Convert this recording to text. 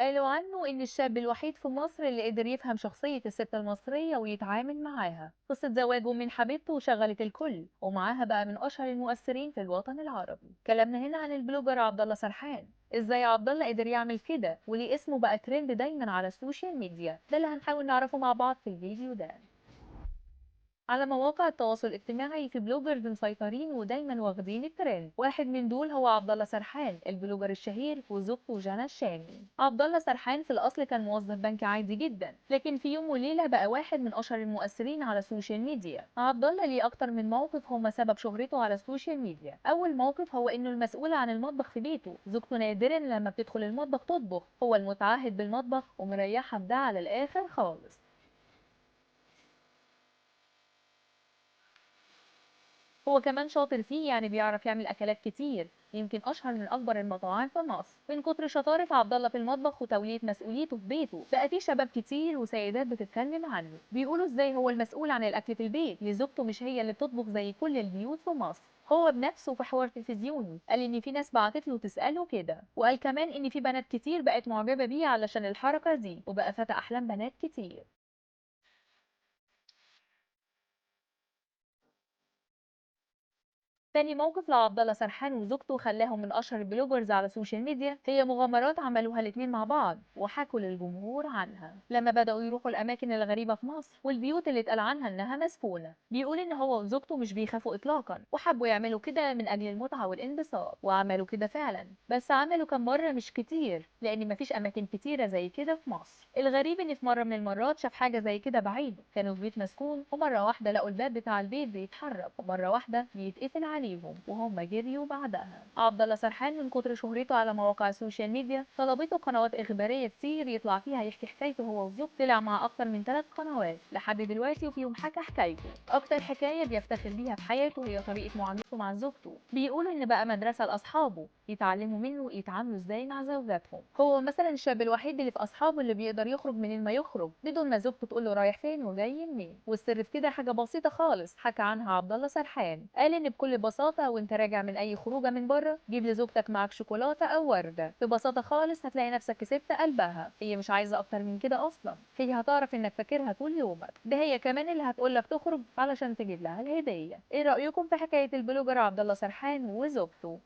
قالوا عنه إن الشاب الوحيد في مصر اللي قدر يفهم شخصية الست المصرية ويتعامل معاها. قصة زواجه من حبيبته شغلت الكل، ومعاها بقى من أشهر المؤثرين في الوطن العربي. كلامنا هنا عن البلوجر عبد الله سرحان. ازاي عبد الله قدر يعمل كده، وليه اسمه بقى ترند دايما على السوشيال ميديا؟ ده اللي هنحاول نعرفه مع بعض في الفيديو ده. على مواقع التواصل الاجتماعي في بلوجرز مسيطرين ودايما واخدين الترند. واحد من دول هو عبد الله سرحان البلوجر الشهير وزوجته جانا الشامي. عبد الله سرحان في الاصل كان موظف بنك عادي جدا، لكن في يوم وليله بقى واحد من اشهر المؤثرين على السوشيال ميديا. عبد الله ليه اكتر من موقف هما سبب شهرته على السوشيال ميديا. اول موقف هو انه المسؤول عن المطبخ في بيته. زوجته نادرا لما بتدخل المطبخ تطبخ، هو المتعهد بالمطبخ ومريحها بده على الاخر خالص. هو كمان شاطر فيه، يعني بيعرف يعمل اكلات كتير، يمكن اشهر من اكبر المطاعم في مصر. من كتر شطارة عبد الله في المطبخ وتولية مسؤوليته في بيته، بقى في شباب كتير وسيدات بتتكلم عنه، بيقولوا ازاي هو المسؤول عن الاكل في البيت، لزوجته مش هي اللي بتطبخ زي كل البيوت في مصر. هو بنفسه في حوار تلفزيوني قال ان في ناس بعتت له تساله كده، وقال كمان ان في بنات كتير بقت معجبه بيه علشان الحركه دي، وبقى فتى احلام بنات كتير. تاني موقف لعبد الله سرحان وزوجته خلاهم من اشهر البلوجرز على السوشيال ميديا، هي مغامرات عملوها الاتنين مع بعض وحكوا للجمهور عنها. لما بدأوا يروحوا الاماكن الغريبة في مصر والبيوت اللي اتقال عنها انها مسكونة، بيقول ان هو وزوجته مش بيخافوا اطلاقا، وحبوا يعملوا كده من اجل المتعة والانبساط، وعملوا كده فعلا. بس عملوا كم مرة مش كتير، لان مفيش اماكن كتيرة زي كده في مصر. الغريب ان في مرة من المرات شاف حاجة زي كده بعيد، كانوا في بيت مسكون ومرة واحدة لقوا الباب بتاع البيت بيتحرك، ومرة واحدة بيتقفل عليهم وهم جريوا بعدها. عبد الله سرحان من كتر شهرته على مواقع السوشيال ميديا طلبته قنوات إخبارية كتير يطلع فيها يحكي حكايته هو وزوجته. طلع مع أكتر من 3 قنوات لحد دلوقتي، وفيهم حكى حكايته. أكتر حكاية بيفتخر بيها في حياته هي طريقة معاملته مع زوجته. بيقول إن بقى مدرسة لأصحابه يتعلموا منه يتعاملوا إزاي مع زوجاتهم. هو مثلا الشاب الوحيد اللي في أصحابه اللي بيقدر يخرج منين ما يخرج بدون ما زوجته تقول له رايح فين وجاي منين. والسر في كده حاجة بسيطة خالص حكى عنها عبد الله سرحان. قال إن بكل بساطة وأنت راجع من أي خروجة من بره، جيب لزوجتك معاك شوكولاتة أو وردة. ببساطة خالص هتلاقي نفسك كسبت قلبها، هي مش عايزة أكتر من كده أصلا. هي هتعرف إنك فاكرها طول يومك، ده هي كمان اللي هتقولك تخرج علشان تجيب لها الهدية. إيه رأيكم في حكاية البلوجر عبد الله سرحان وزوجته؟